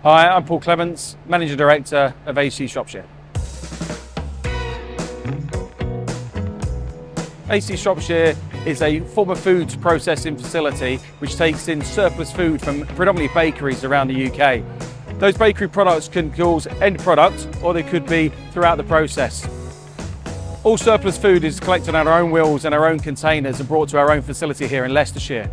Hi, I'm Paul Clements, Managing Director of AC Shropshire. AC Shropshire is a former foods processing facility which takes in surplus food from predominantly bakeries around the UK. Those bakery products can cause end product or they could be throughout the process. All surplus food is collected on our own wheels and our own containers and brought to our own facility here in Leicestershire.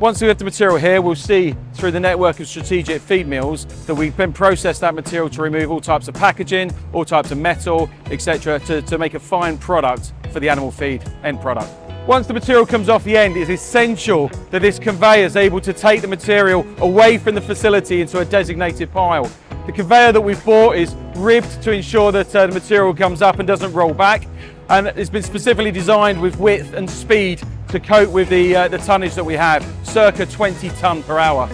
Once we have the material here, we'll see through the network of strategic feed mills that we then process that material to remove all types of packaging, all types of metal, etc. to make a fine product for the animal feed end product. Once the material comes off the end, it is essential that this conveyor is able to take the material away from the facility into a designated pile. The conveyor that we've bought is ribbed to ensure that the material comes up and doesn't roll back, and it's been specifically designed with width and speed to cope with the tonnage that we have, circa 20 tonne per hour.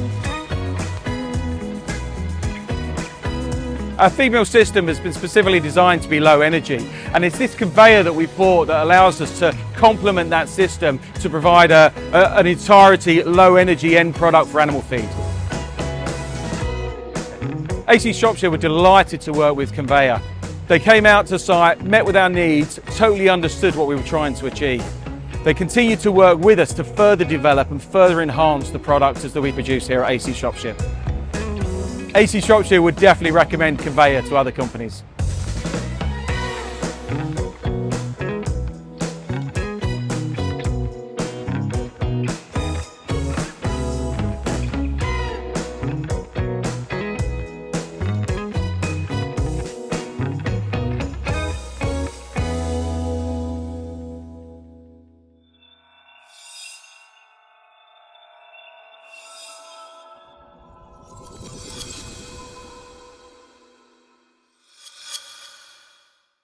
Our feed mill system has been specifically designed to be low energy, and it's this conveyor that we've bought that allows us to complement that system to provide an entirety low energy end product for animal feed. AC Shropshire were delighted to work with Coveya. They came out to site, met with our needs, totally understood what we were trying to achieve. They continue to work with us to further develop and further enhance the products that we produce here at AC Shropshire. AC Shropshire would definitely recommend Coveya to other companies.